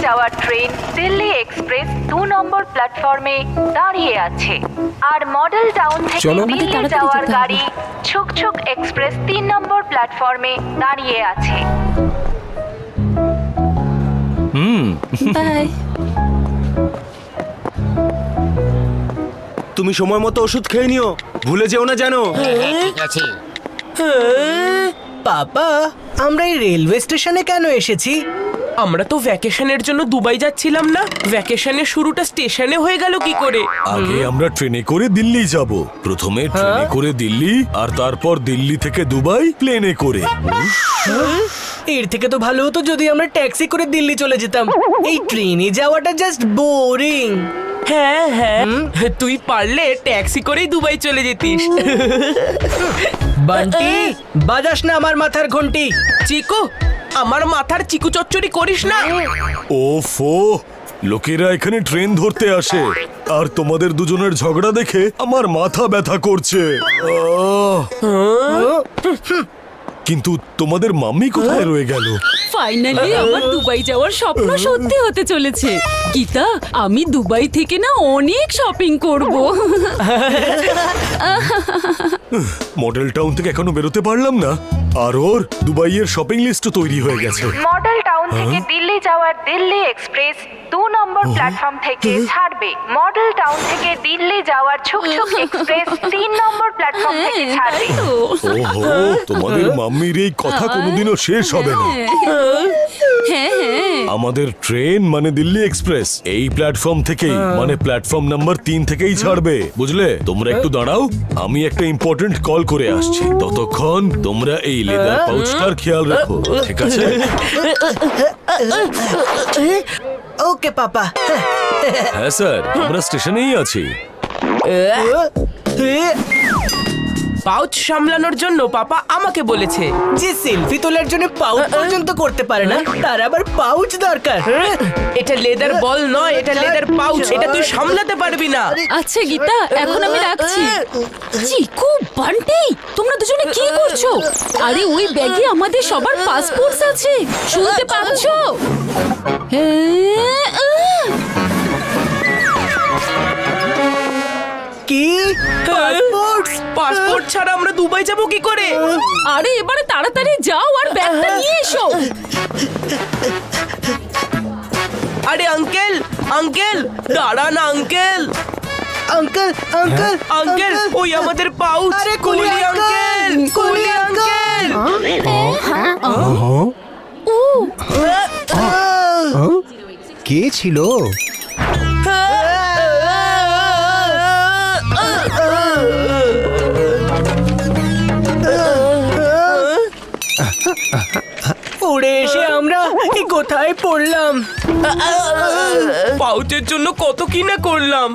যাওয়ার train Delhi express 2 নম্বর প্ল্যাটফর্মে দাঁড়িয়ে আছে। আর মডেল টাউন থেকে চলো, আমাদের দিল্লি তাড়াতাড়ি যাওয়ার যেতে হবে। গাড়ি ছুকছুক এক্সপ্রেস 3 নম্বর প্ল্যাটফর্মে দাঁড়িয়ে আছে। বাই। তুমি সময় মতো ওষুধ খেয়ে নিও, ভুলে যেও না জানো। ঠিক আছে। বাবা, আমরা এই রেলওয়ে স্টেশনে কেন এসেছি? আমরা তো ভ্যাকেশনের জন্য দুবাই যাচ্ছিলাম না? ভ্যাকেশনের শুরুটা স্টেশনে হয়ে গেল কি করে? আগে আমরা ট্রেনে করে দিল্লি যাব। প্রথমে ট্রেনে করে দিল্লি, আর তারপর দিল্লি থেকে দুবাই প্লেনে করে। এর থেকে তো ভালো হতো যদি আমরা ট্যাক্সি করে দিল্লি চলে যেতাম। এই ট্রেনে যাওয়াটা জাস্ট বোরিং। হ্যাঁ হ্যাঁ, তুই পারলে ট্যাক্সি করেই দুবাই চলে যেতিস। বান্টি, বাজাস না আমার মাথার ঘন্টি। চিকু, আমার মাথার চিকু চচ্চড়ি করিস না। ওফো, লোকেরা এখানে ট্রেন ধরতে আসে, আর তোমাদের দুজনের ঝগড়া দেখে আমার মাথা ব্যথা করছে। কিন্তু তোমাদের মাম্মি কোথায় রয়ে গেল? ফাইনালি আমার দুবাই যাওয়ার স্বপ্ন সত্যি হতে চলেছে। গীতা, আমি দুবাই থেকে না অনেক শপিং করব। মডেল টাউন থেকে এখনো বেরোতে পারলাম না, আর ওর দুবাইয়ের শপিং লিস্টও তৈরি হয়ে গেছে। মডেল টাউন থেকে দিল্লি যাওয়ার দিল্লি এক্সপ্রেস 2 নম্বর প্ল্যাটফর্ম থেকে ছাড়বে। মডেল টাউন থেকে দিল্লি যাওয়ার ছুকছুক এক্সপ্রেস 3 নম্বর প্ল্যাটফর্ম থেকে ছাড়বে। তাই তো। ওহো, তোমাদের মাম্মির এই কথা কোনোদিনও শেষ হবে না। হ্যাঁ হ্যাঁ, আমাদের ট্রেন মানে দিল্লি এক্সপ্রেস এই প্ল্যাটফর্ম থেকেই, মানে প্ল্যাটফর্ম নাম্বার 3 থেকেই ছাড়বে, বুঝলে? তোমরা একটু দাঁড়াও, আমি একটা ইম্পর্টেন্ট কল করে আসছি। ততক্ষণ তোমরা এই লেদার পাউচটার খেয়াল রাখো, ঠিক আছে? ওকে পাপা। হ্যাঁ স্যার, আমরা স্টেশনেই আছি। পাউচ সামলানোর জন্য পাপা আমাকে বলেছে। যে সেলফি তোলার জন্য পাউচ পর্যন্ত করতে পারে না, তার আবার পাউচ দরকার। এটা লেদার বল নয়, এটা লেদার পাউচ। এটা তুই সামলাতে পারবি না। আচ্ছা গীতা, এখন আমি রাখছি। চিকু, বান্টি, তোমরা দুজনে কি করছো? আরে ওই ব্যাগে আমাদের সবার পাসপোর্ট আছে, শুনতে পাচ্ছো? কি পাসপোর্ট? পাসপোর্ট ছাড়া আমরা দুবাই যাব কি করে? আরে এবারে তাড়াতাড়ি যাও আর ব্যাগটা নিয়ে এসো। আরে আঙ্কেল, আঙ্কেল দাঁড়ান আঙ্কেল। আঙ্কেল, আঙ্কেল, আঙ্কেল, ওই আমাদের পাউচ। আরে কুলি আঙ্কেল, কুলি আঙ্কেল। কে ছিল? উড়ে এসে আমরা কি কোথায় পড়লাম? পাউচের জন্য কত কি না করলাম।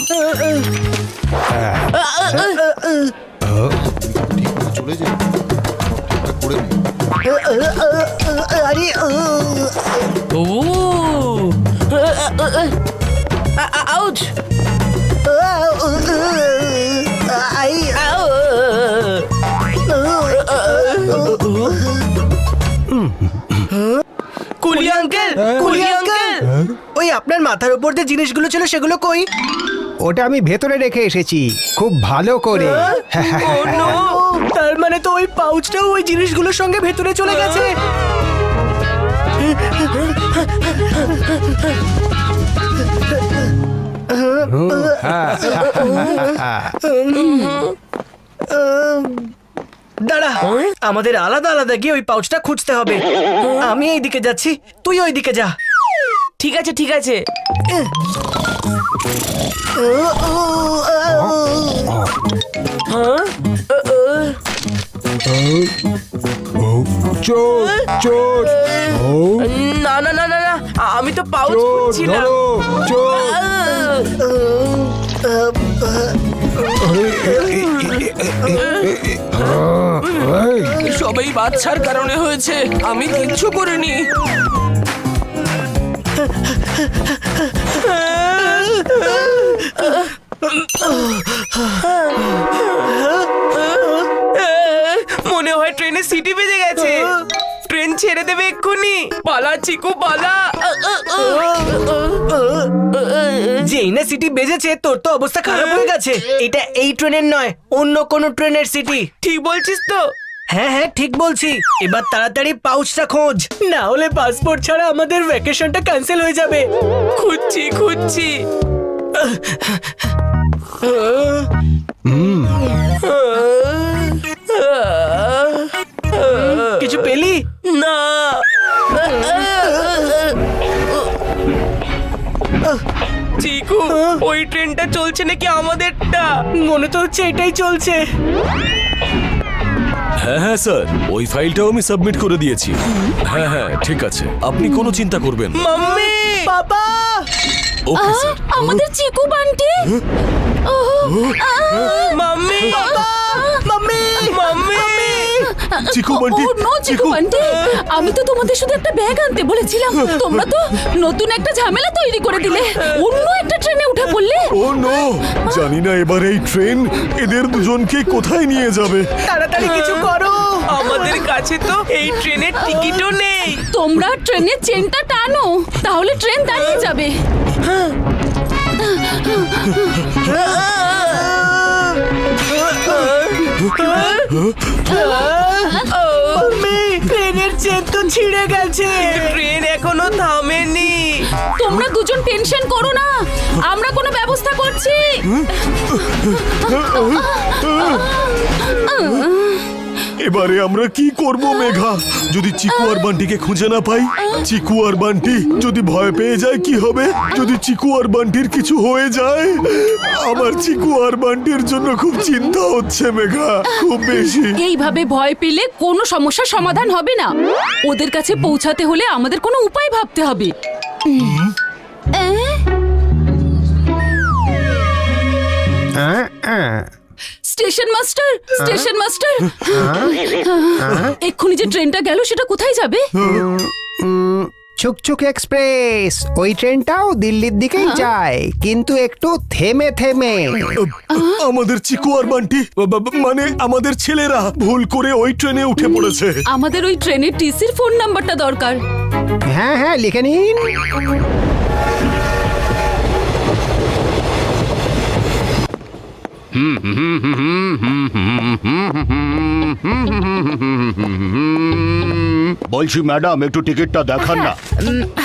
চলে যাই, ঠিকঠাক করে নে। আরে ও আউচ। কুলি আঙ্কেল, কুলি আঙ্কেল। ওই আপনার মাথার উপর যে জিনিসগুলো ছিল সেগুলো কই? ওটা আমি ভেতরে রেখে এসেছি খুব ভালো করে। Oh no! তার মানে তো ওই পাউচটাও ওই জিনিসগুলোর সঙ্গে ভেতরে চলে গেছে। দাঁড়া, আমাদের আলাদা আলাদা গিয়ে ওই পাউচটা খুঁজতে হবে। আমি এইদিকে যাচ্ছি, তুই ওইদিকে যা। ঠিক আছে, ঠিক আছে। চোর চোর না না না না না, আমি তো পাউচ চোর খুঁজছিলাম। ধরো, চোর। সবাই বাচ্চার কারণে হয়েছে, আমি কিচ্ছু করিনি। মনে হয় ট্রেনে সিটি বেজে গেছে। ট্রেন ছেড়ে দেবে এক্ষুনি। পালা চিকু পালা। যেই না সিটি বেজেছে তোর তো অবস্থা খারাপ হয়ে গেছে। এটা এই ট্রেনের নয়, অন্য কোনো ট্রেনের সিটি। ঠিক বলছিস তো? হ্যাঁ হ্যাঁ ঠিক বলছি। এবার তাড়াতাড়ি পাউচটা খোঁজ, না হলে পাসপোর্ট ছাড়া আমাদের ভ্যাকেশনটা ক্যান্সেল হয়ে যাবে। খুঁজছি খুঁজছি। কিছু পেলি? না। চিকু, ওই ট্রেনটা চলছে নাকি আমাদেরটা? মনে তো হচ্ছে এটাই চলছে। হ্যাঁ হ্যাঁ স্যার, ওই ফাইলটাও আমি সাবমিট করে দিয়েছি। হ্যাঁ হ্যাঁ ঠিক আছে, আপনি কোনো চিন্তা করবেন না। মাম্মি, বাবা, ওকে স্যার। আমাদের Chiku Bunty. Mummy, mummy, mummy. Chiku Bunty, no Chiku Bunty, আমি তো তোমাদের শুধু একটা ব্যাগ আনতে বলেছিলাম, তোমরা তো নতুন একটা ঝামেলা তৈরি করে দিলে, অন্য একটা ট্রেনে উঠে পড়লে। ও নো, জানি না এবার এই ট্রেন এদের দুজনকে কোথায় নিয়ে যাবে। তাড়াতাড়ি কিছু করো। আমাদের কাছে তো এই ট্রেনের টিকিটও নেই। তোমরা ট্রেনের চেনটা টানো, তাহলে ট্রেন দাঁড়িয়ে যাবে। মাম্মি, ট্রেনের চেন তো ছিঁড়ে গেছে। ট্রেন এখনো থামেনি। তোমরা দুজন টেনশন করো না, আমরা কোনো ব্যবস্থা করছি। এবারে আমরা কি করব মেঘা? যদি চিকু আর বান্টিকে খুঁজে না পাই, চিকু আর বান্টি যদি ভয় পেয়ে যায় কি হবে? যদি চিকু আর বান্টির কিছু হয়ে যায়, আমার চিকু আর বান্টির জন্য খুব চিন্তা হচ্ছে মেঘা, খুব বেশি। এইভাবে ভয় পেলে কোনো সমস্যার সমাধান হবে না। ওদের কাছে পৌঁছাতে হলে আমাদের কোনো উপায় ভাবতে হবে। স্টেশন মাস্টার, স্টেশন মাস্টার, এক্ষুনি যে ট্রেনটা গেল সেটা কোথায় যাবে? ছুকছুক এক্সপ্রেস, ওই ট্রেনটাও দিল্লির দিকেই যায়, কিন্তু একটু থেমে থেমে। আমাদের চিকু আর বান্টি, মানে আমাদের ছেলেরা ভুল করে ওই ট্রেনে উঠে পড়েছে। আমাদের ওই ট্রেনের টিসির ফোন নাম্বারটা দরকার। হ্যাঁ হ্যাঁ লিখে নিন। বলছি ম্যাডাম, একটু টিকিটটা দেখান না।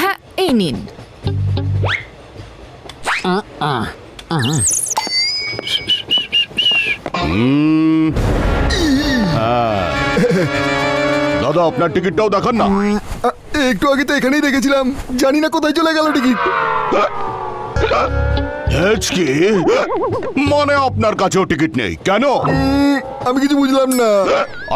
হ্যাঁ, এই নিন। দাদা, আপনার টিকিটটাও দেখান না। একটু আগে তো এখানেই রেখেছিলাম, জানি না কোথায় চলে গেল টিকিট। কি মানে আপনার কাছেও টিকিট নেই কেন? আমি কিছু বুঝলাম না।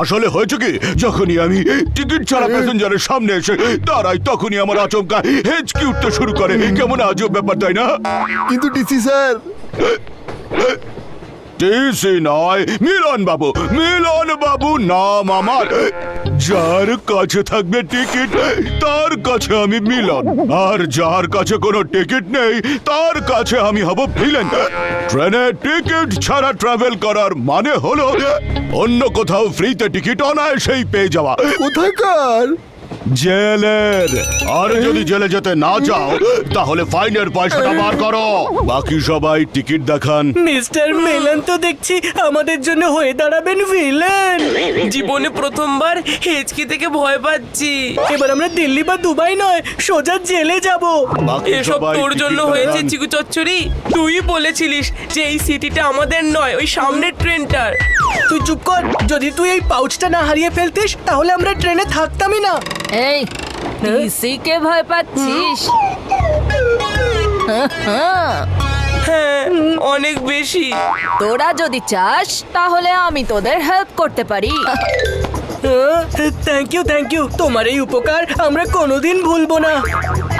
আসলে হয়েছে কি, যখনই আমি টিকিট ছাড়া প্যাসেঞ্জারের সামনে এসে দাঁড়াই, তখনই আমার আচমকা হেঁচকি উঠতে শুরু করে। কেমন আজব ব্যাপার, তাই না? কিন্তু টিসি স্যার। টিসি নয়, মিলন বাবু, মিলন বাবু নাম আমার। যার কাছে থাকবে টিকিট তার কাছে আমি মিলন, আর যার কাছে কোনো টিকিট নেই তার কাছে আমি হব ভিলেন। ট্রেনে টিকিট ছাড়া ট্রাভেল করার মানে হলো অন্য কোথাও ফ্রিতে টিকিট অনায়াসেই পেয়ে যাওয়া। কোথাকার? জেলের। আর যদি জেলে যেতে না চাও তাহলে ফাইনের পয়সাটা বার করো। বাকি সবাই টিকিট দেখান। মিস্টার মেলন তো দেখছি আমাদের জন্য হয়ে দাঁড়াবেন ভিলেন। জীবনে প্রথমবার হেঁচকি থেকে ভয় পাচ্ছি। এবার আমরা দিল্লি বা দুবাই নয়, সোজা জেলে যাব। বাকি এসব সবাই তোর টিকিট জন্য দেখান। হয়েছে চিকু চচ্চড়ি। তুই বলেছিলিস যে এই সিটিটা আমাদের নয়, ওই সামনের ট্রেনটার। তুই চুপ কর। যদি তুই এই পাউচটা না হারিয়ে ফেলতিস তাহলে আমরা ট্রেনে থাকতামই না। এই টিসিকে ভয় পাচ্ছিস? হ্যাঁ, অনেক বেশি। তোরা যদি চাস তাহলে আমি তোদের হেল্প করতে পারি। Thank you. তোমার এই উপকার আমরা কোনোদিন ভুলবো না।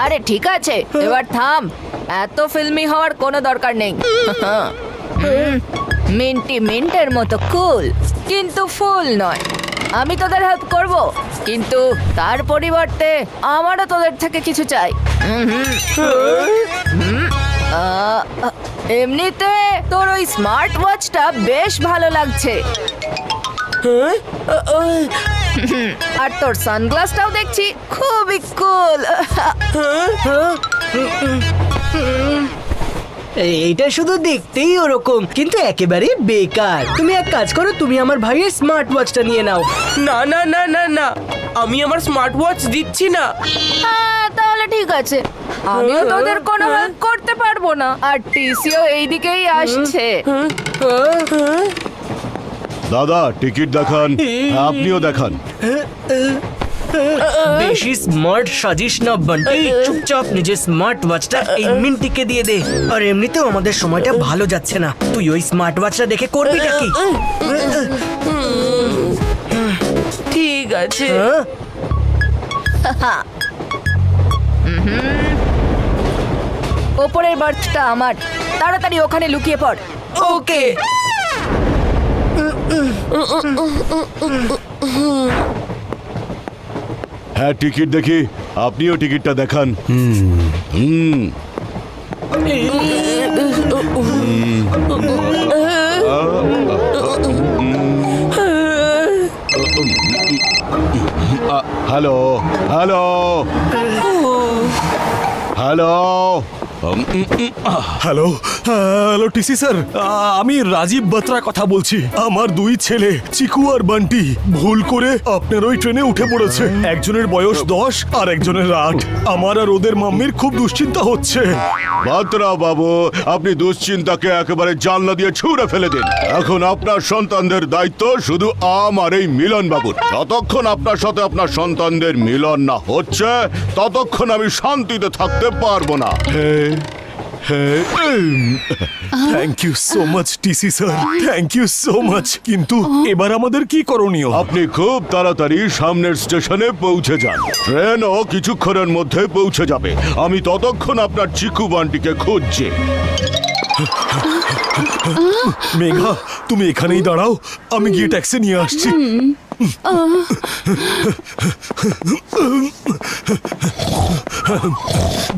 আরে ঠিক আছে, এবার থাম। এত ফিল্মি হওয়ার কোনো দরকার নেই। মিন্টি মিন্টের মতো কুল, কিন্তু ফুল নয়। আমি তোদের হেল্প করব, কিন্তু তার পরিবর্তে আমারও তোদের থেকে কিছু চাই। এমনিতে তোর ওই স্মার্ট ওয়াচটা বেশ ভালো লাগছে। আর তোর সানগ্লাসটাও দেখছি খুবই কুল। এইটা শুধু দেখতেই ওরকম, কিন্তু একেবারেই বেকার। তুমি এক কাজ করো, তুমি আমার ভাইয়ের স্মার্ট ওয়াচটা নিয়ে নাও। না না না না না, আমি আমার স্মার্ট ওয়াচ দিচ্ছি না। হ্যাঁ, তাহলে ঠিক আছে, আমিও তোদের কোনো হেল্প করতে পারবো না। আর টিসিও এইদিকেই আসছে। দাদা টিকিট দেখান, আপনিও দেখান। বেশি স্মার্ট সাজিস না বান্টি, চুপচাপ নিজের স্মার্ট ওয়াচটা এই মিন্টিকে দিয়ে দে। আর এমনিতেও আমাদের সময়টা ভালো যাচ্ছে না, তুই ওই স্মার্ট ওয়াচটা দেখে করবিটা কি? ঠিক আছে। ওপরের বার্থটা আমার, তাড়াতাড়ি ওখানে লুকিয়ে পড়। ওকে। হ্যাঁ টিকিট দেখি, আপনিও টিকিটটা দেখান। Hello hello hello hello hello TC sir, আমি রাজীব বাত্রা কথা বলছি। আমার দুই ছেলে চিকু আর বান্টি ভুল করে আপনার ওই ট্রেনে উঠে পড়েছে। একজনের বয়স 10 আর একজনের 8। আমার আর ওদের মাম্মির খুব দুশ্চিন্তা হচ্ছে। বাত্রা বাবু, আপনি দুশ্চিন্তাকে একেবারে জানলা দিয়ে ছুঁড়ে ফেলে দিন। এখন আপনার সন্তানদের দায়িত্ব শুধু আমার এই মিলন বাবুর। যতক্ষণ আপনার সাথে আপনার সন্তানদের মিলন না হচ্ছে, ততক্ষণ আমি শান্তিতে থাকতে পারবো না। Thank you so much TC sir, thank you so much. কিন্তু এবার আমাদের কি করণীয়? আপনি খুব তাড়াতাড়ি সামনের স্টেশনে পৌঁছে যান। ট্রেনও কিছুক্ষণের মধ্যে পৌঁছে যাবে। আমি ততক্ষণ আপনার চিকু বান্টিকে খুঁজছি। মেঘা, তুমি এখানেই দাঁড়াও, আমি গিয়ে ট্যাক্সি নিয়ে আসছি।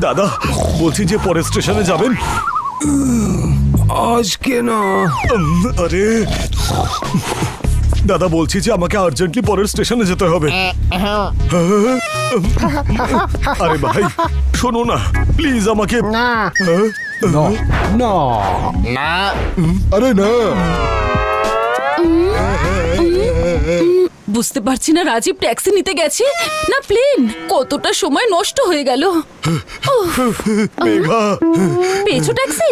দাদা বলছি যে পরের স্টেশনে যাবেন। আজকে না। আরে দাদা বলছি যে আমাকে আর্জেন্টলি পরের স্টেশনে যেতে হবে। আরে ভাই শোনো না, প্লিজ আমাকে। না আরে না, বুঝতে পারছি না রাজীব ট্যাক্সি নিতে গেছে না প্লেন। কতটা সময় নষ্ট হয়ে গেল। মেঘা, পেয়েছো ট্যাক্সি?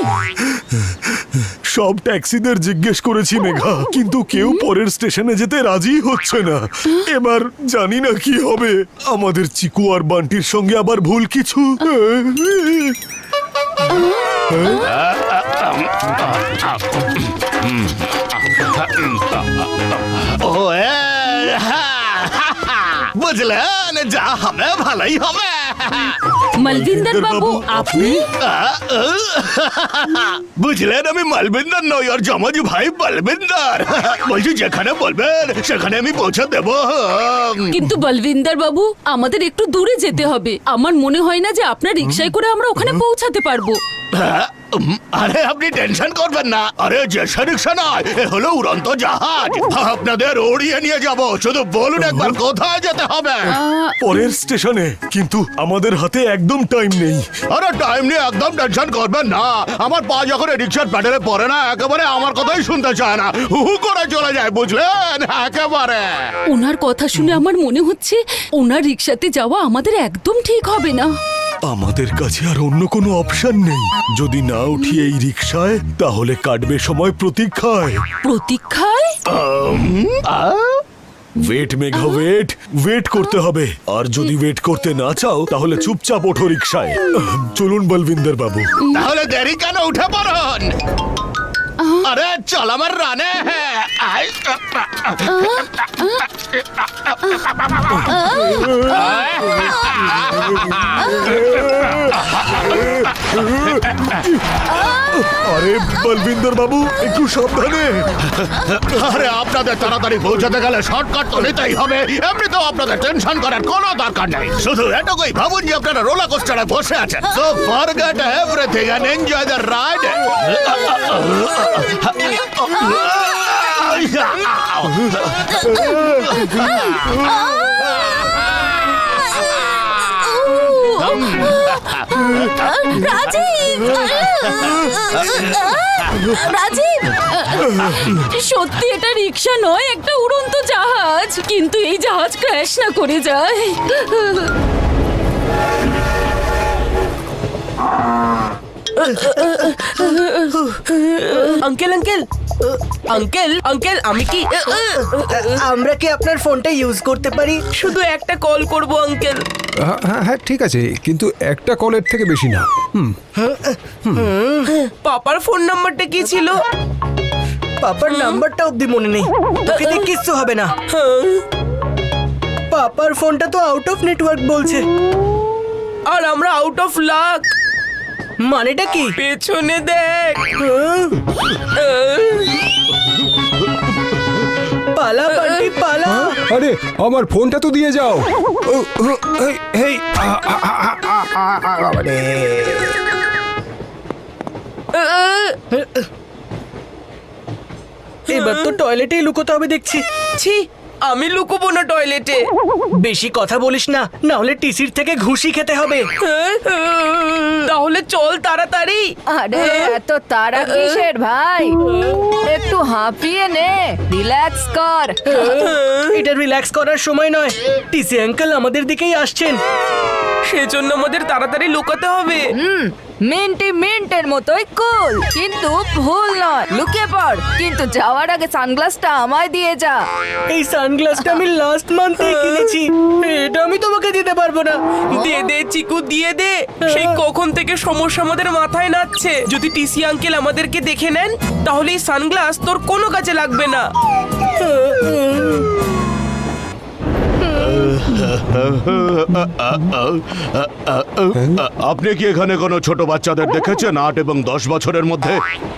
সব ট্যাক্সিদের জিজ্ঞেস করেছি মেঘা, কিন্তু কেউ পরের স্টেশনে যেতে রাজি হচ্ছে না। এবার জানি না কি হবে। আমাদের চিকু আর বান্টির সঙ্গে আবার ভুল কিছু। বুঝলেন, যা হবে ভালোই হবে। মলবিন্দর বাবু আপনি? বুঝলেন, আমি মালবিন্দর নই, আর জমাজি ভাই বলবিন্দর। বলছি যেখানে বলবেন সেখানে আমি পৌঁছে দেব। কিন্তু বলবিন্দর বাবু, আমাদের একটু দূরে যেতে হবে। আমার মনে হয় না যে আপনার রিকশায় করে আমরা ওখানে পৌঁছাতে পারবো। আরে আপনি টেনশন করবেন না। আরে যে রিক্সা নয়, এ হলো উড়ন্ত জাহাজ। আপনাদের উড়িয়ে নিয়ে যাব। শুধু বলুন একবার কোথায় যেতে হবে। পরের স্টেশনে, কিন্তু আমাদের হাতে একদম টাইম নেই। আরে টাইম নিয়ে একদম টেনশন করবেন না। আমার পা যখন রিক্সার প্যাডেলে পড়ে না, একেবারে আমার কথাই শুনতে চায় না, হু হু করে চলে যায়। বুঝলেন, একেবারে। ওনার কথা শুনে আমার মনে হচ্ছে ওনার রিকশাতে যাওয়া আমাদের একদম ঠিক হবে না। আমাদের কাছে আর অন্য কোনো অপশন নেই। যদি না উঠি এই রিকশায়, তাহলে কাটবে সময় প্রতীক্ষায়। প্রতীক্ষায়? ওয়েট মেঘা, ওয়েট ওয়েট করতে হবে। আর যদি ওয়েট করতে না চাও, তাহলে চুপচাপ ওঠো রিকশায়। চলুন বলবিন্দর বাবু। তাহলে দেরি কেন, উঠে পড়ুন। আরে চল আমার রানে। আরে বলবিন্দর বাবু, একটু সাবধানে। আরে আপনাদের তাড়াতাড়ি পৌঁছাতে গেলে শর্টকাট তো নিতেই হবে। এমনিতেও আপনাদের টেনশন করার কোনো দরকার নেই। শুধু এটুকুই ভাবুন যে আপনারা রোলার কোস্টারে বসে আছেন। So forget everything and enjoy the ride. Rajiv, Rajiv, সত্যি এটা রিক্সা নয়, একটা উড়ন্ত জাহাজ। কিন্তু এই জাহাজ ক্র্যাশ না করে যায়। আঙ্কেল আঙ্কেল আঙ্কেল আঙ্কেল আমি কি আমরা কি আপনার ফোনটা ইউজ করতে পারি? শুধু একটা কল করব আঙ্কেল? হ্যাঁ হ্যাঁ ঠিক আছে, কিন্তু একটা কলের থেকে বেশি না। পাপার ফোন নাম্বারটা কি ছিল? পাপার নাম্বারটা অবধি মনে নেই। তোকে দিয়ে কিচ্ছু হবে না। পাপার ফোনটা তো আউট অফ নেটওয়ার্ক বলছে। আর আমরা আউট অফ লাক। মানেটা কি? পেছনে দেখ। পালা বান্টি পালা। আরে আমার ফোনটা তো দিয়ে যাও। এবার তো টয়লেটেই লুকোতে হবে দেখছি। ছি, আমি লুকোবো না টয়লেটে। বেশি কথা বলিস না, না হলে টিসির থেকে ঘুষি খেতে হবে। তাহলে চল তাড়াতাড়ি। আরে এত তারা কিসের ভাই? একটু হাঁপিয়ে নে, রিল্যাক্স কর। এটা রিল্যাক্স করার সময় নয়। টিসি আঙ্কেল আমাদের দিকেই আসছেন। সেজন্য আমাদের তাড়াতাড়ি লুকাতে হবে। মিন্টি মিন্টের মতোই কুল, কিন্তু ভুল নয়। লুকিয়ে পড়, কিন্তু যাওয়ার আগে সানগ্লাসটা আমায় দিয়ে যা। এই সানগ্লাসটা আমি লাস্ট মান্থে কিনেছি। এটা আমি তোমাকে দিতে পারবো না। দে দে চিকু, দিয়ে দে। সেই কখন থেকে সমস্যা আমাদের মাথায় নাচছে। যদি টিসি আঙ্কেল আমাদেরকে দেখে নেন, তাহলে এই সানগ্লাস তোর কোনো কাজে লাগবে না। আপনি কি এখানে কোনো ছোট বাচ্চাদের দেখেছেন 8 এবং 10 বছরের মধ্যে?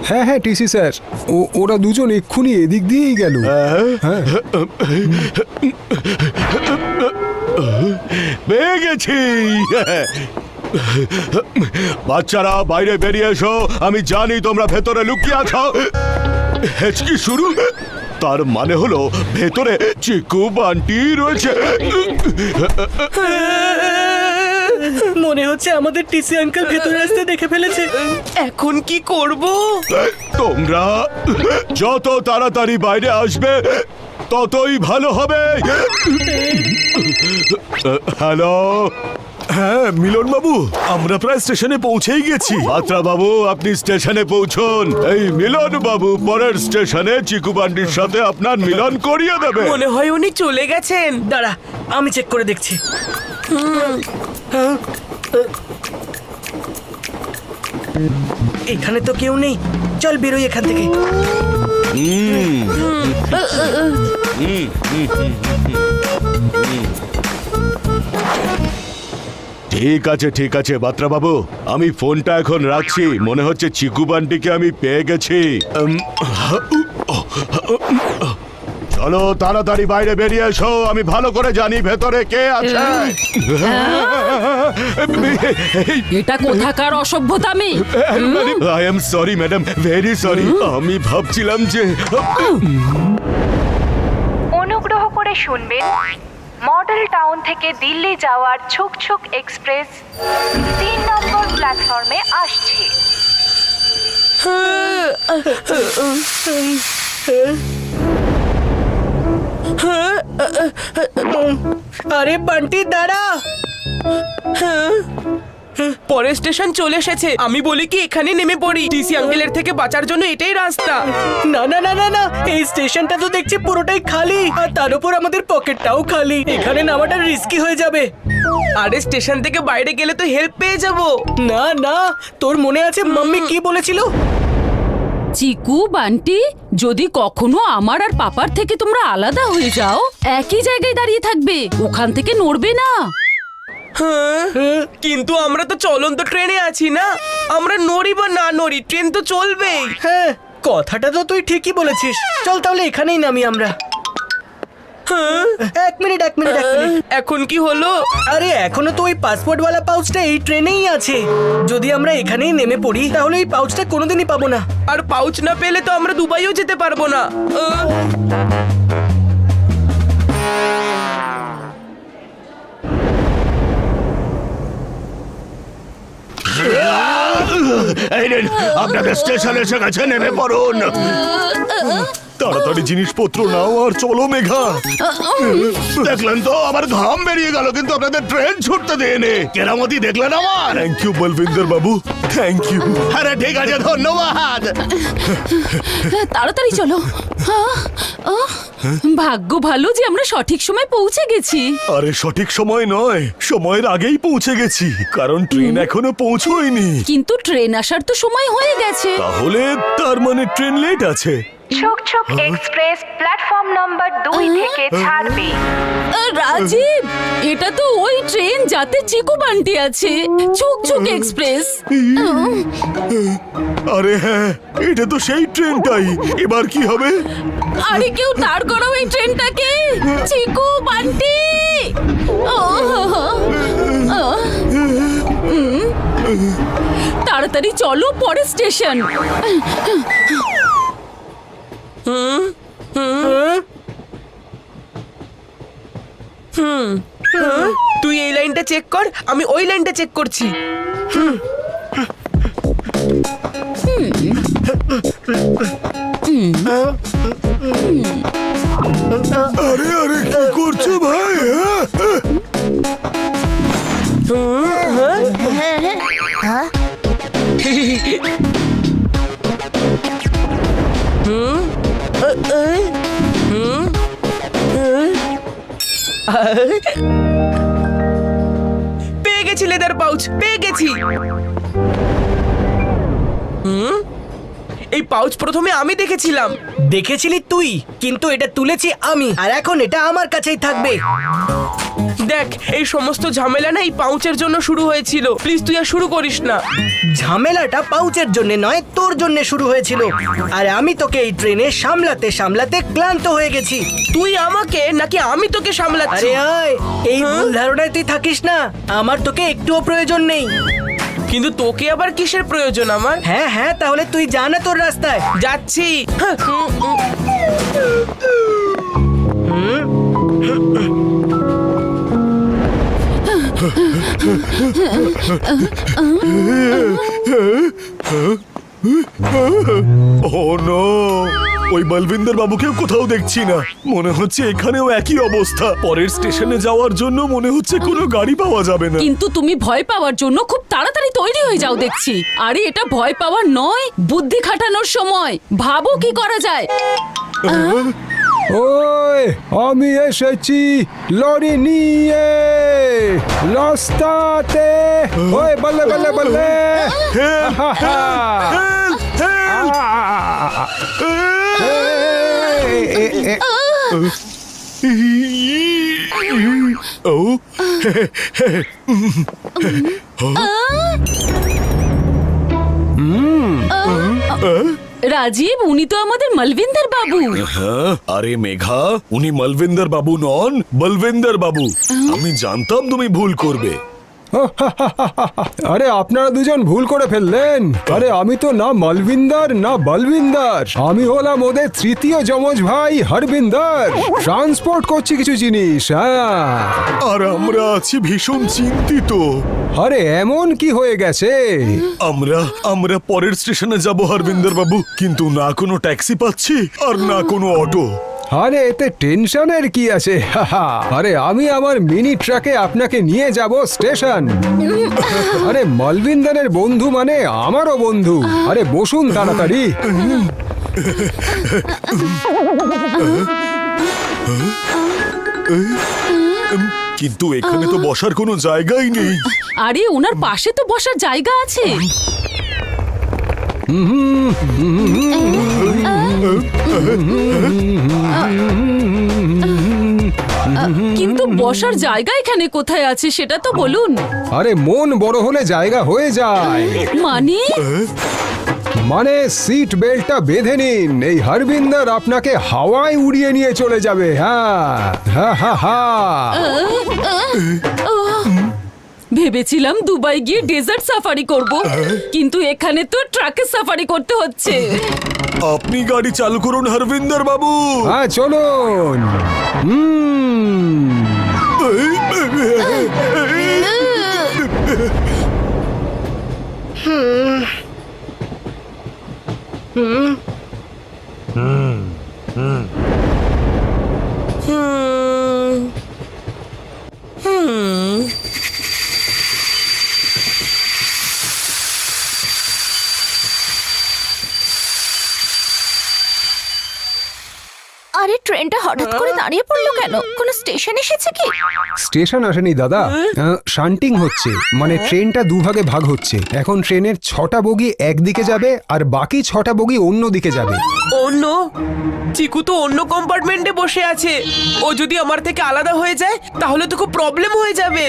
হ্যাঁ হ্যাঁ টিসি স্যার, ওরা দুজন এক্ষুনি এদিক দিয়েই গেল। হ্যাঁ পেয়ে গেছি। বাচ্চারা বাইরে বেরিয়ে এসো, আমি জানি তোমরা ভেতরে লুকিয়ে আছো। হেঁচকি শুরু, তার মানে হলো ভেতরে চিকু বান্টি রয়েছে। মনে হচ্ছে আমাদের টিসি আঙ্কেল ভেতরে আসতে দেখে ফেলেছে। এখন কি করব? তোমরা যত তাড়াতাড়ি বাইরে আসবে ততই ভালো হবে। হ্যালো। হ্যাঁ মিলন বাবু, আমরা প্রায় স্টেশনে পৌঁছেই গেছি। বাত্রা বাবু, আপনি স্টেশনে পৌঁছন। এই মিলন বাবু পরের স্টেশনে চিকু বান্ডির সাথে আপনার মিলন করিয়ে দেবে। মনে হয় উনি চলে গেছেন। দাঁড়া, আমি চেক করে দেখছি। এখানে তো কেউ নেই। চল বেরোই এখান থেকে। ঠিক আছে বাত্রা বাবু, আমি ফোনটা এখন রাখছি। মনে হচ্ছে চিকু বান্টিকে আমি পেয়ে গেছি। চলো তাড়াতাড়ি বাইরে বেরিয়ে এসো, আমি ভালো করে জানি ভেতরে কে আছে। এটা কোথাকার অসভ্যতামি? I am sorry madam, very sorry. আমি ভাবছিলাম যে অনুগ্রহ করে শুনবেন, মডেল টাউন থেকে দিল্লি যাওয়ার ছুকছুক এক্সপ্রেস 3 নম্বর প্ল্যাটফর্মে আসছে। আরে বান্টি দাঁড়া। পরের স্টেশন চলে এসেছে। আমি বলি কি এখানে নেমে পড়ি। টিসি আঙ্কেলের থেকে বাঁচার জন্য এটাই রাস্তা। না না না না না, এই স্টেশনটা তো দেখছি পুরোটাই খালি, আর তার উপর আমাদের পকেটটাও খালি। এখানে নামাটা রিস্কি হয়ে যাবে। আরে স্টেশন থেকে বাইরে গেলে তো হেল্প পেয়ে যাব। না না, তোর মনে আছে মাম্মি কি বলেছিল? চিকু বান্টি, যদি কখনো আমার আর পাপার থেকে তোমরা আলাদা হয়ে যাও, একই জায়গায় দাঁড়িয়ে থাকবে, ওখান থেকে নড়বে না। কিন্তু আমরা তো চলন্ত ট্রেনে আছি না। আমরা নড়ি বা না নড়ি, ট্রেন তো চলবেই। হ্যাঁ, কথাটা তো তুই ঠিকই বলেছিস। চল তাহলে এখানেই নামি আমরা। এক মিনিট এক মিনিট এক মিনিট। এখন কি হলো? আরে এখনো তো ওই পাসপোর্টওয়ালা পাউচটা এই ট্রেনেই আছে। যদি আমরা এখানেই নেমে পড়ি তাহলে এই পাউচটা কোনোদিনই পাবো না। আর পাউচ না পেলে তো আমরা দুবাইও যেতে পারবো না। এই নিন, আপনাদের স্টেশন এসে গেছে, নেমে পড়ুন। তাড়াতাড়ি জিনিসপত্র নাও আর চলো মেঘা। দেখলেন তো আমার ঘাম বেরিয়ে গেল, কিন্তু আপনাদের ট্রেন ছুটতে দেয়নি। কেরামতি দেখলেন আমার? Thank you Balvinder Babu, thank you. আরে ঠিক আছে, ধন্যবাদ। তাড়াতাড়ি চলো। ভাগ্য ভালো যে আমরা সঠিক সময় পৌঁছে গেছি। আরে সঠিক সময় নয়, সময়ের আগেই পৌঁছে গেছি, কারণ ট্রেন এখনো পৌঁছয়নি। কিন্তু ট্রেন আসার তো সময় হয়ে গেছে। তাহলে তার মানে ট্রেন লেট আছে। ছুকছুক এক্সপ্রেস প্ল্যাটফর্ম নম্বর 2 থেকে ছাড়বে। রাজীব, এটা তো ওই ট্রেন যাতে চিকু বান্টি আছে, ছুকছুক এক্সপ্রেস। আরে হ্যাঁ, এটা তো সেই ট্রেনটাই। এবার কি হবে? আরে কেউ দাঁড় করাও এই ট্রেনটাকে। চিকু বান্টি, তাড়াতাড়ি চলো পরের স্টেশন। তুই এই লাইনটা চেক কর, আমি ওই লাইনটা চেক করছি। আরে আরে কি করছো ভাই? পেয়ে গেছি লেদার পাউচ, পেয়ে গেছি। এই পাউচ প্রথমে আমি দেখেছিলাম। দেখেছিলি তুই, কিন্তু এটা তুলেছি আমি, আর এখন এটা আমার কাছেই থাকবে। দেখ, এই সমস্ত ঝামেলা না এই পাউচের জন্য শুরু হয়েছিল। প্লিজ তুই আর শুরু করিস না। ঝামেলাটা পাউচের জন্য নয়, তোর জন্য শুরু হয়েছিল। আর আমি তোকে এই ট্রেনে সামলাতে সামলাতে ক্লান্ত হয়ে গেছি। তুই আমাকে নাকি আমি তোকে সামলাচ্ছি? আরে আয়, এই ভুল ধারণায় তুই থাকিস না। আমার তোকে একটুও প্রয়োজন নেই। কিন্তু তোকে আবার কিসের প্রয়োজন আমার? হ্যাঁ হ্যাঁ, তাহলে তুই যা না তোর রাস্তায়। যাচ্ছি। ও নো, ওই বলবিন্দর বাবুকেও কোথাও দেখছি না। মনে হচ্ছে এখানেও একই অবস্থা। পরের স্টেশনে যাওয়ার জন্য মনে হচ্ছে কোনো গাড়ি পাওয়া যাবে না। কিন্তু তুমি ভয় পাওয়ার জন্য খুব তাড়াতাড়ি তৈরি হয়ে যাও দেখছি। আরে এটা ভয় পাওয়ার নয়, বুদ্ধি খাটানোর সময়। ভাবো কি করা যায়। ওই আমি এসেছি লরি নিয়ে রাস্তাতে। ওই বল্লে বল্লে বল্লে। ও রাজীব, উনি তো আমাদের মলবিন্দর বাবু। হ্যাঁ, আরে মেঘা, উনি মলবিন্দর বাবু নন, বলবিন্দর বাবু। আমি জানতাম তুমি ভুল করবে। আরে আপনারা দুজন ভুল করে ফেললেন। আরে আমি তো না মলবিন্দর না বলবিন্দর, আমি হলাম ওদের তৃতীয় যমজ ভাই হরবিন্দর। ট্রান্সপোর্ট করছি কিছু জিনিস। হ্যাঁ, আর আমরা আছি ভীষণ চিন্তিত। আরে এমন কি হয়ে গেছে? আমরা পরের স্টেশনে যাব হরবিন্দর বাবু, কিন্তু না কোনো ট্যাক্সি পাচ্ছি আর না কোনো অটো। আরে এতে টেনশনের কি আছে? আরে আমি আমার মিনি ট্রাকে আপনাকে নিয়ে যাব স্টেশন। আরে মলবিন্দরের বন্ধু মানে আমারও বন্ধু। আরে বসুন তাড়াতাড়ি। কিন্তু এখানে তো বসার কোনো জায়গাই নেই। আরে ওনার পাশে তো বসার জায়গা আছে। কিন্তু বসার জায়গা এখানে কোথায় আছে সেটা তো বলুন। আরে মন বড় হলে জায়গা হয়ে যায়। মানে মানে সিট বেল্টটা বেঁধে নিন, এই হরবিন্দর আপনাকে হাওয়ায় উড়িয়ে নিয়ে চলে যাবে। হ্যাঁ হ্যাঁ হ্যাঁ হ্যাঁ। ভেবেছিলাম দুবাই গিয়ে ডেজার্ট সাফারি করব, কিন্তু এখানে তো ট্রাকের সাফারি করতে হচ্ছে। আপনি গাড়ি চালু করুন হরবিন্দর বাবু। হ্যাঁ চলুন। আরে ট্রেনটা হঠাৎ করে দাঁড়িয়ে পড়লো কেন? কোনো স্টেশন এসেছে কি? স্টেশন আসেনি দাদা, শান্টিং হচ্ছে, মানে ট্রেনটা দুভাগে ভাগ হচ্ছে। এখন ট্রেনের 6টা বগি একদিকে যাবে আর বাকি 6টা বগি অন্য দিকে যাবে। অন্য? চিকু তো অন্য কম্পার্টমেন্টে বসে আছে, ও যদি আমার থেকে আলাদা হয়ে যায় তাহলে তো খুব প্রবলেম হয়ে যাবে।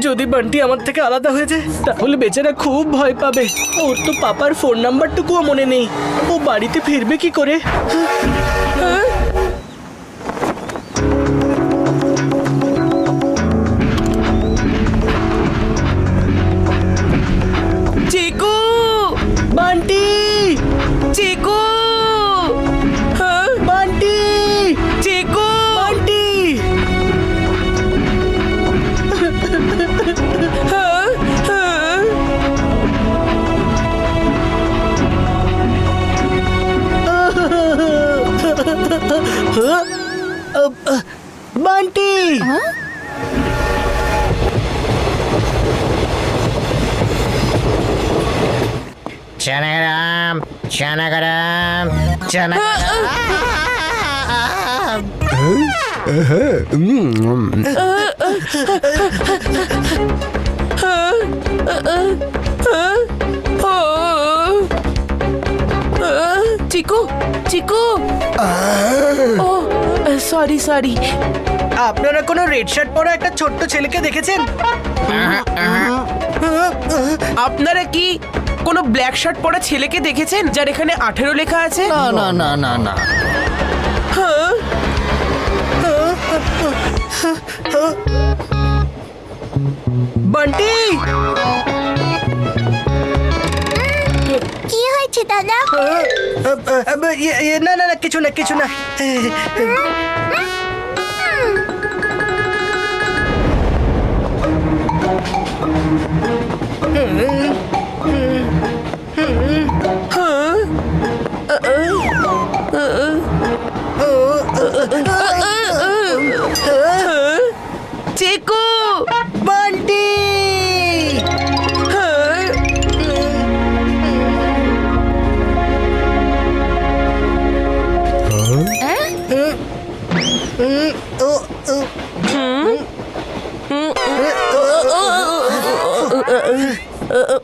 যদি বান্টি আমার থেকে আলাদা হয়ে যায় তাহলে বেচারা খুব ভয় পাবে। ওর তো পাপার ফোন নাম্বারটুকুও মনে নেই, ও বাড়িতে ফিরবে কি করে? চিকু! বান্টি! চিকু! বান্টি! চিকু! বান্টি! বান্টি! চানাগ্রাম চানাগ্রাম চানাগ্রাম। চিকু! চিকু! ও সরি সরি। আপনারা কোনো রেড শার্ট পরা একটা ছোট্ট ছেলেকে দেখেছেন? আপনারা কি কোনো ব্ল্যাক শার্ট পরা ছেলেকে দেখেছেন যার এখানে 18 লেখা আছে? না না না না না। হ্যাঁ? বান্টি! কি হয়েছে দাদা? না না না, কিছু না কিছু না। চিকু! বান্টি!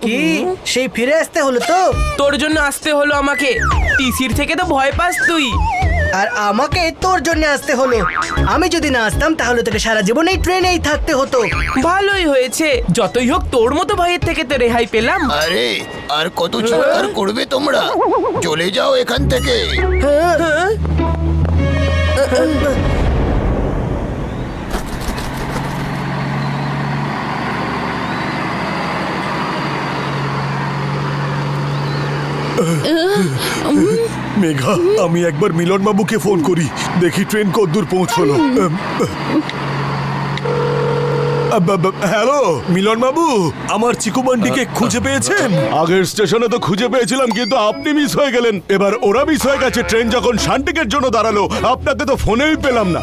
কি সেই ফিরে আসতে হলো তো? তোর জন্য আসতে হলো আমাকে, টিসির থেকে তো ভয় পাস তুই। আর আমাকে তোর জন্য আসতে হলো। আমি যদি না আসতাম তাহলে তোকে সারা জীবন এই ট্রেনেই থাকতে হতো। ভালোই হয়েছে, যতই হোক তোর মতো ভাইয়ের থেকে তো রেহাই পেলাম। আরে আর কত চিৎকার করবে তোমরা? চলে যাও এখান থেকে। মেঘা, আমি একবার মিলন বাবুকে ফোন করি, দেখি ট্রেন কতদূর পৌঁছলো। হ্যালো মিলন বাবু, আমার চিকু বান্টিকে খুঁজে পেয়েছেন? আগের স্টেশনে তো খুঁজে পেয়েছিলাম, কিন্তু আপনি মিস হয়ে গেলেন। এবার ওরা মিস হয়ে গেছে। ট্রেন যখন শান্তিকের জন্য দাঁড়ালো আপনাকে তো ফোনেই পেলাম না।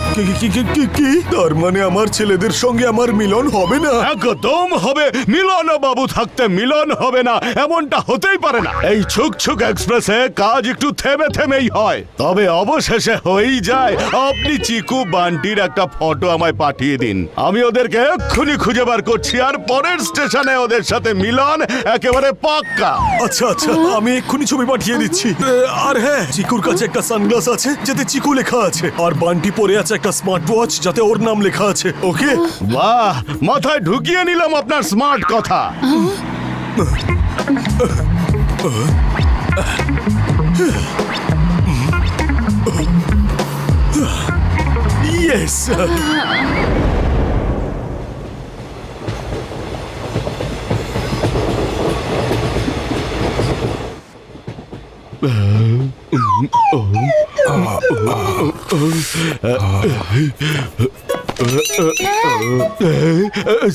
কি তার মানে আমার ছেলেদের সঙ্গে আমার মিলন হবে না? একদম হবে। মিলন বাবু থাকতে মিলন হবে না এমনটা হতেই পারে না। এই ছুক ছুক এক্সপ্রেসে কাজ একটু থেমে থেমেই হয়, তবে অবশেষে হয়েই যায়। আপনি চিকু বান্টির একটা ফটো আমায় পাঠিয়ে দিন, আমি ওদেরকে এক্ষুনি খুঁজে বার করছি, আর পরের স্টেশনে ওদের সাথে মিলন একেবারে পাক্কা। আচ্ছা আচ্ছা, আমি এক্ষুনি ছবি পাঠিয়ে দিচ্ছি। আর হ্যাঁ, চিকুর কাছে একটা সানগ্লাস আছে যাতে চিকু লেখা আছে, আর বান্টি পরে আছে একটা স্মার্ট ওয়াচ যাতে ওর নাম লেখা আছে। ওকে? বাহ, মাথায় ঢুকিয়ে নিলাম আপনার স্মার্ট কথা। ইয়েস।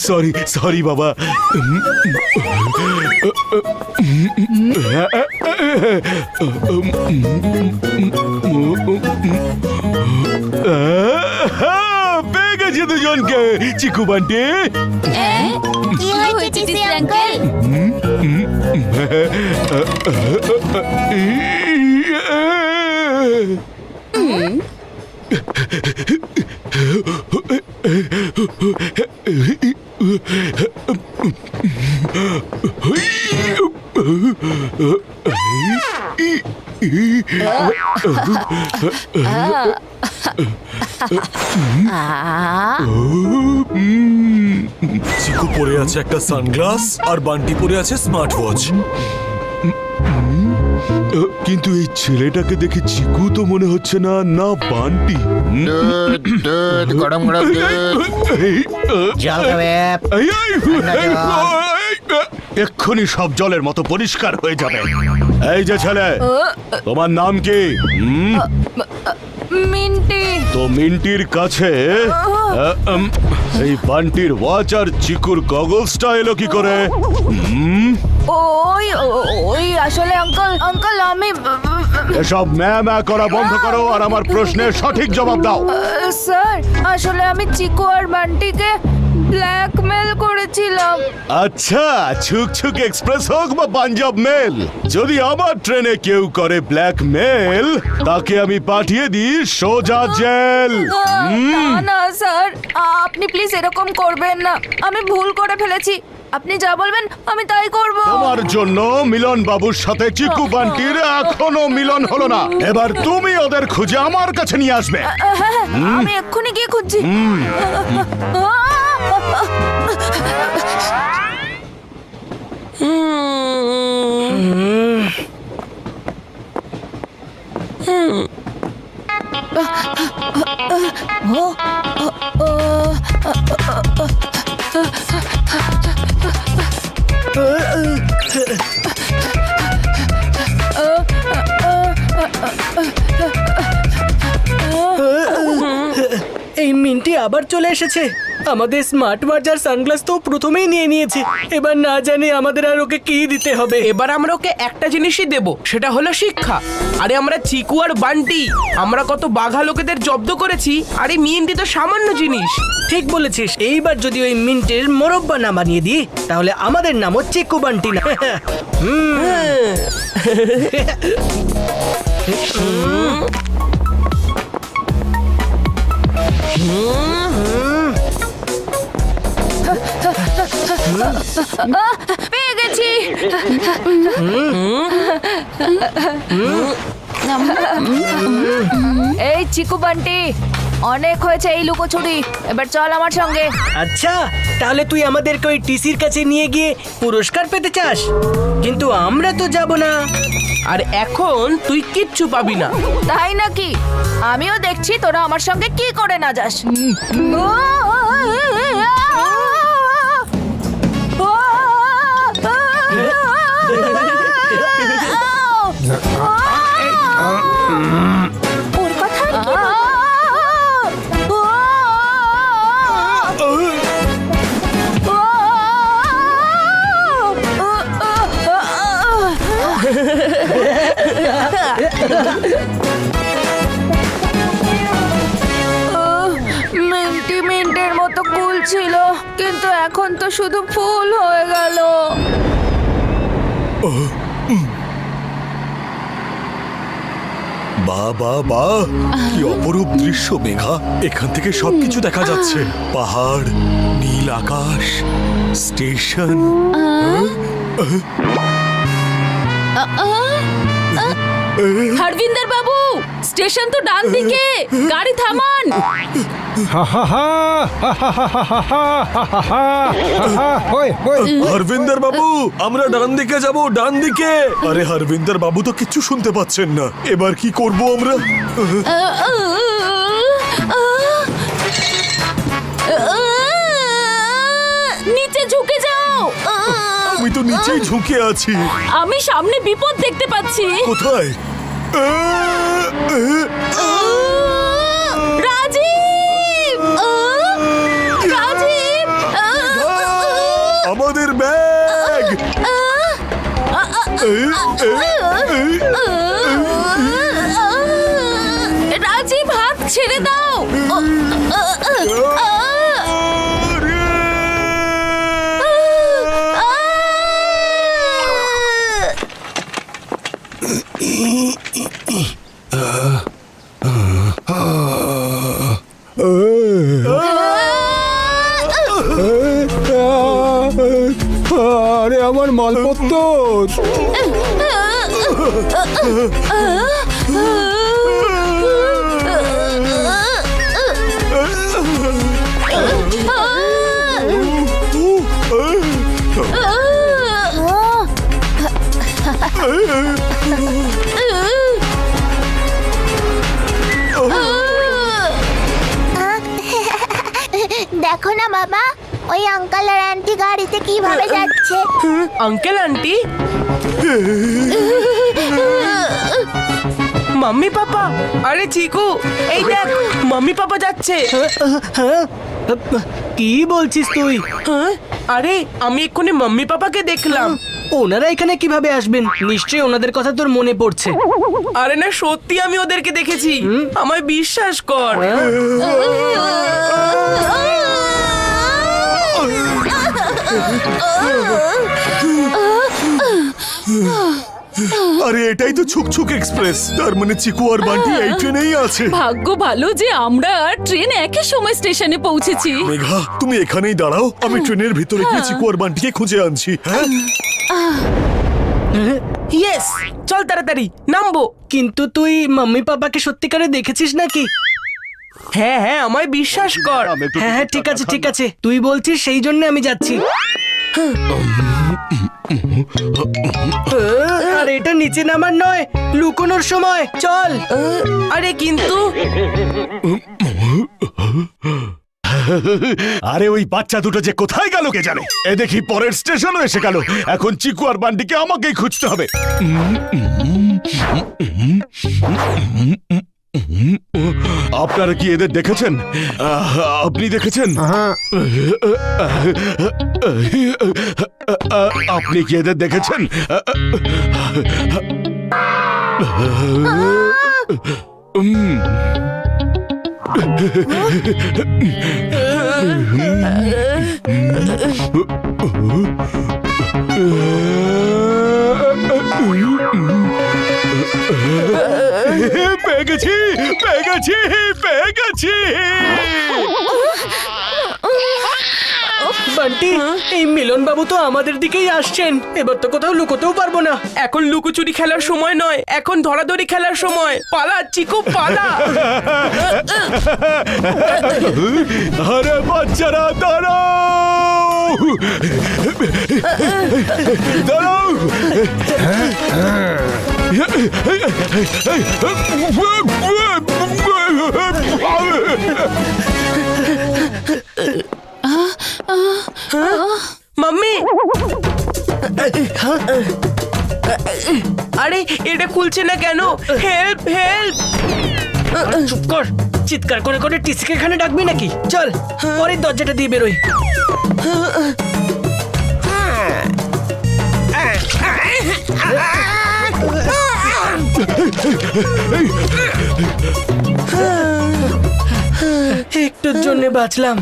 সরি সরি বাবা। পেয়ে গেছি দুজনকে। চিকু বান্টি, কি হয়েছে টিসি আঙ্কেল? চিকু পরে আছে একটা সানগ্লাস আর বান্টি পরে আছে স্মার্ট ওয়াচ। কিন্তু এই ছেলেটাকে দেখে চিকু তো মনে হচ্ছে না, না বান্টি। গরম গরম জল খাবে? এক্ষুনি সব জলের মতো পরিষ্কার হয়ে যাবে। এই যে ছেলে, তোমার নাম কি? মিন্টি। তো মিন্টির কাছে এই বান্টির ওয়াচ আর চিকুর গগলসটা এলো কি করে? ওই ওই আসলে আঙ্কেল আমি এসব ম্যা করা বন্ধ করো আর আমার প্রশ্নের সঠিক জবাব দাও। স্যার, আসলে আমি চিকু আর বান্টিকে ব্ল্যাকমেল করেছিলাম। আচ্ছা, ছুক ছুক এক্সপ্রেস হোক বা পাঞ্জাব মেল, যদি আমার ট্রেনে কেউ করে ব্ল্যাকমেল, তাকে আমি পাঠিয়ে দিই সোজা জেল। না না স্যার, আপনি প্লিজ এরকম করবেন না। আমি ভুল করে ফেলেছি। আপনি যা বলবেন আমি তাই করব। তোমার জন্য মিলন বাবুর সাথে চিকু বান্টির এখনো মিলন হলো না। এবার তুমি ওদের খুঁজে আমার কাছে নিয়ে আসবে। হ্যাঁ, আমি এক্ষুনি গিয়ে খুঁজছি। এই মিন্টি আবার চলে এসেছে। আমাদের স্মার্ট ওয়াচ আর সানগ্লাস তো প্রথমেই নিয়ে নিয়েছে। এবার না জানি আমাদের আর ওকে কি দিতে হবে। এবার আমরা ওকে একটা জিনিসই দেব, সেটা হলো শিক্ষা। আরে আমরা চিকু আর বান্টি, আমরা কত বাঘা লোকেদের জব্দ করেছি, আরে মিন্টি তো সামান্য জিনিস। ঠিক বলেছিস। এইবার যদি ওই মিন্টের মোরব্বা না বানিয়ে দিই, তাহলে আমাদের নামও চিকু বান্টি না। পেয়ে গেছি। এই চিকু বান্টি, অনেক হয়েছে এই লুকোচুরি, এবার চল আমার সঙ্গে। আচ্ছা, তাহলে তুই আমাদেরকে ওই টিসির কাছে নিয়ে গিয়ে পুরস্কার পেতে চাস? কিন্তু আমরা তো যাব না। আর এখন তুই কিচ্ছু পাবি না। তাই নাকি? আমিও দেখছি তোরা আমার সঙ্গে কি করে না যাস। ওর কথা আর কি মিন্টি মিন্টের মতো কুল ছিল, কিন্তু এখন তো শুধু ফুল হয়ে গেল। বাহ বাহ বাহ, কি অপরূপ দৃশ্য মেঘা। এখান থেকে সবকিছু দেখা যাচ্ছে, পাহাড়, নীল আকাশ, স্টেশন। হরবিন্দর বাবু, স্টেশন তো ডান দিকে, গাড়ি থামান। হরবিন্দর বাবু, আমরা ডান দিকে যাব, ডান দিকে। আরে হরবিন্দর বাবু তো কিচ্ছু শুনতে পাচ্ছেন না, এবার কি করব আমরা? নিচে ঝুঁকে যাও। আমি তো নিচেই ঝুঁকে আছি। আমি সামনে বিপদ দেখতে পাচ্ছি। কোথায়? রাজীব! রাজীব! আমাদের ব্যাগ! রাজীব, হাত ছেড়ে দাও। আরে আমার মালপত্র! দেখো না বাবা, ওই আঙ্কেল আর আন্টি গাড়িতে কিভাবে যাচ্ছে। আঙ্কেল আন্টি, মাম্মি পাপা, আরে চিকু, এই দেখ মাম্মি পাপা যাচ্ছে। কি বলছিস তুই? হ্যাঁ, আরে আমি এক্ষুনি মাম্মি পাপাকে দেখলাম। ওনারা এখানে কিভাবে আসবেন? নিশ্চয়ই ওনাদের কথা তোর মনে পড়ছে। আরে না, সত্যি আমি ওদেরকে দেখেছি, আমায় বিশ্বাস কর। আরে এটাই তো ছুকছুক এক্সপ্রেস, তার মানে চিকু আর বান্টি এই ট্রেনেই আছে। ভাগ্য ভালো যে আমরা আর ট্রেন একই সময় স্টেশনে পৌঁছেছি। মেঘা, তুমি এখানেই দাঁড়াও, আমি ট্রেনের ভিতরে গিয়ে চিকু আর বান্টিকে খুঁজে আনছি। হ্যাঁ, ইয়েস, চল তাড়াতাড়ি নামবো। কিন্তু তুই মাম্মি পাপাকে সত্যিকারে দেখেছিস নাকি? হ্যাঁ হ্যাঁ, আমায় বিশ্বাস কর। হ্যাঁ হ্যাঁ, ঠিক আছে ঠিক আছে, তুই বলছিস সেই জন্য আমি যাচ্ছি। আর এটা নিচে নামার নয়, লুকোনোর সময়, চল। আরে কিন্তু আরে ওই বাচ্চা দুটো যে কোথায় গেল কে জানে। এ দেখি পরের স্টেশনও এসে গেল, এখন চিকু আর বান্টিকে আমাকেই খুঁজতে হবে। আপনারা কি এদের দেখেছেন? আপনি দেখেছেন? আপনি কি এদের দেখেছেন? পেয়ে গেছি, পেয়ে গেছি, পেয়ে গেছি। বান্টি, এই মিলন বাবু তো আমাদের দিকেই আসছেন, এবার তো কোথাও লুকোতেও পারবো না। এখন লুকোচুরি খেলার সময় নয়, এখন ধরাধরি খেলার সময়। পালা চিকু, পালা। আরে বাচ্চারা দাঁড়াও, দাঁড়াও। মাম্মি, আরে এটা খুলছে না কেন? Help, help. চুপ কর, চিৎকার করে করে টিসিকে এখানে ডাকবি নাকি? চল পরের দরজাটা দিয়ে বেরোই। একটুর জন্য বাঁচলাম।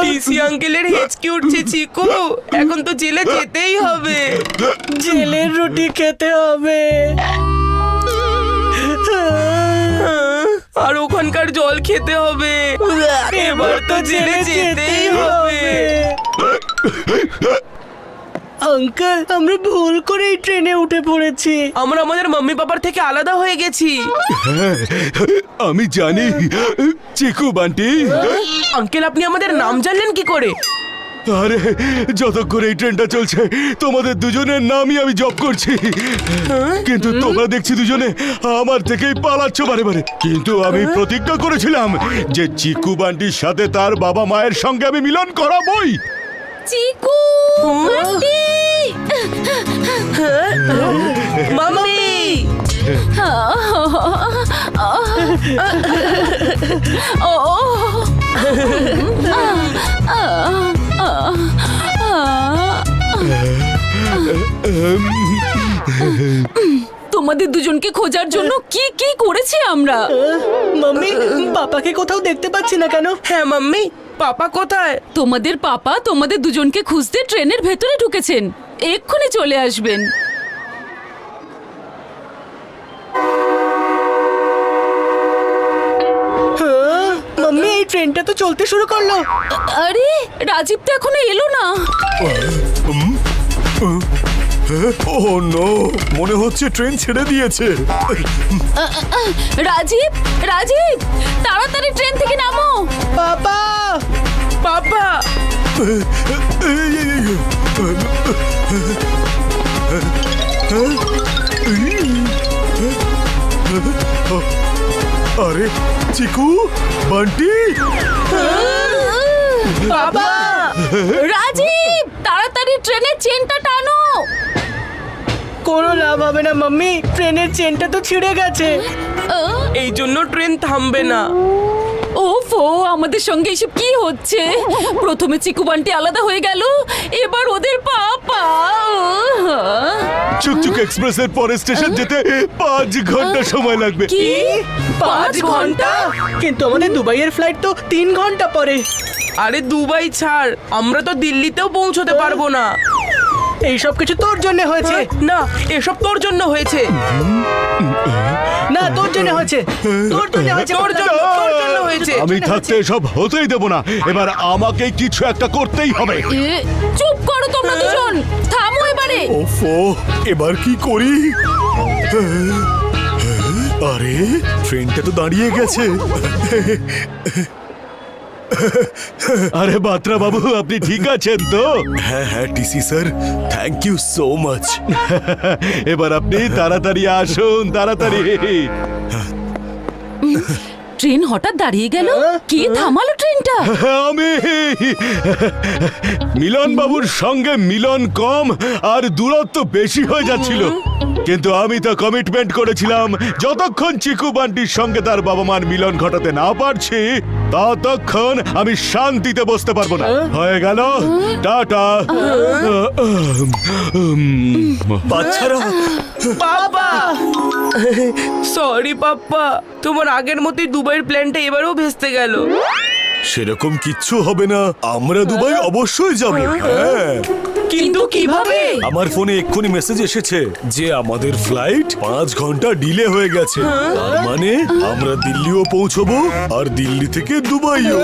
টিসি আঙ্কেলের হেঁচকি উঠছে চিকু, এখন তো জেলে যেতেই হবে। জেলের রুটি খেতে হবে আর ওখানকার জল খেতে হবে। এবার তো জেলে যেতেই হবে। আঙ্কেল আমরা ভুল করে এই ট্রেনে উঠে পড়েছি। আমরা আমাদের মাম্মি পাপার থেকে আলাদা হয়ে গেছি। আমি জানি চিকু বান্টি। আঙ্কেল আপনি আমাদের নাম জানলেন কি করে? আরে যতক্ষণ এই ট্রেনটা চলছে তোমাদের দুজনের নামই আমি জপ করছি, কিন্তু তোমরা দেখছি দুজনে আমার থেকেই পালাচ্ছ বারে বারে। কিন্তু আমি প্রতিজ্ঞা করেছিলাম যে চিকু বান্টির সাথে তার বাবা মায়ের সঙ্গে আমি মিলন করাবই। চিকু বান্টি মাম্মি তোমাদের দুজনকে খোঁজার জন্য কি কি করেছি আমরা। মাম্মি পাপাকে কোথাও দেখতে পাচ্ছি না কেন? হ্যাঁ মাম্মি, পাপা কোথায়? তোমাদের পাপা তোমাদের দুজনকে খুঁজতে ট্রেনের ভেতরে ঢুকেছেন, এক্ষুনি চলে আসবেন। মাম্মি এই ট্রেনটা তো চলতে শুরু করলো। আরে রাজীব তো এখনো এলো না। ও নো, মনে হচ্ছে ট্রেন ছেড়ে দিয়েছে। রাজীব, রাজীব তাড়াতাড়ি ট্রেন থেকে নামো। পাপা পাপা আরে চিকু বান্টি, পাপা রাজীব তাড়াতাড়ি ট্রেনের চেনটা টানো। কোনো লাভ হবে না মাম্মি, ট্রেনের চেনটা তো ছিঁড়ে গেছে। এই জন্য ট্রেন থামবে না। ওফো, আমাদের সঙ্গে এসব কি হচ্ছে? প্রথমে চিকু বান্টি আলাদা হয়ে গেল, এবার ওদের পাপা। চুকচুক এক্সপ্রেসের পরের স্টেশন যেতে 5 ঘন্টা সময় লাগবে। কি 5 ঘন্টা? কিন্তু আমাদের দুবাইয়ের ফ্লাইট তো 3 ঘন্টা পরে। আরে দুবাই ছাড়, আমরা তো দিল্লিতেও পৌঁছতে পারবো না। এই সব কিছু তোর জন্য হয়েছে। না, এসব তোর জন্য হয়েছে। না তোর জন্য হয়েছে, তোর জন্য হয়েছে, তোর জন্য হয়েছে। আমি থাকতে এসব হতেই দেব না, এবার আমাকে কিছু একটা করতেই হবে। চুপ করো তোমরা দুজন, থামো এবারে। ওফো, এবার কি করি? আরে ট্রেনটা তো দাঁড়িয়ে গেছে। আরে বাত্রা বাবু, আপনি ঠিক আছেন তো? হ্যাঁ হ্যাঁ TC sir, thank you so much. এবার আপনি তাড়াতাড়ি আসুন, তাড়াতাড়ি। ট্রেন হঠাৎ দাঁড়িয়ে গেল, কে থামালো ট্রেনটা? আমি মিলন বাবুর সঙ্গে মিলন কম আর দূরত্ব বেশি হয়ে যাচ্ছিল, কিন্তু আমি তো কমিটমেন্ট করেছিলাম যতক্ষণ চিকু বান্টির সঙ্গে তার বাবা মার মিলন ঘটাতে না পারছি ততক্ষণ আমি শান্তিতে বসতে পারবো না। হয়ে গেল, টাটা। বাচ্চারা, পাপা সরি পাপ্পা, তোমার আগের মতোই দুবাইয়ের প্ল্যানটা এবারেও ভেস্তে গেল। সেরকম কিচ্ছু হবে না, আমরা দুবাই অবশ্যই যাব। হ্যাঁ, কিন্তু কিভাবে? আমার ফোনে এক্ষুনি মেসেজ এসেছে যে আমাদের ফ্লাইট 5 ঘন্টা ডিলে হয়ে গেছে। তার মানে আমরা দিল্লিও পৌঁছবো আর দিল্লি থেকে দুবাইও।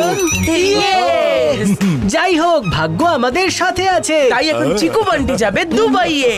যাই হোক, ভাগ্য আমাদের সাথে আছে। তাই এখন চিকু বান্টি যাবে দুবাইয়ে।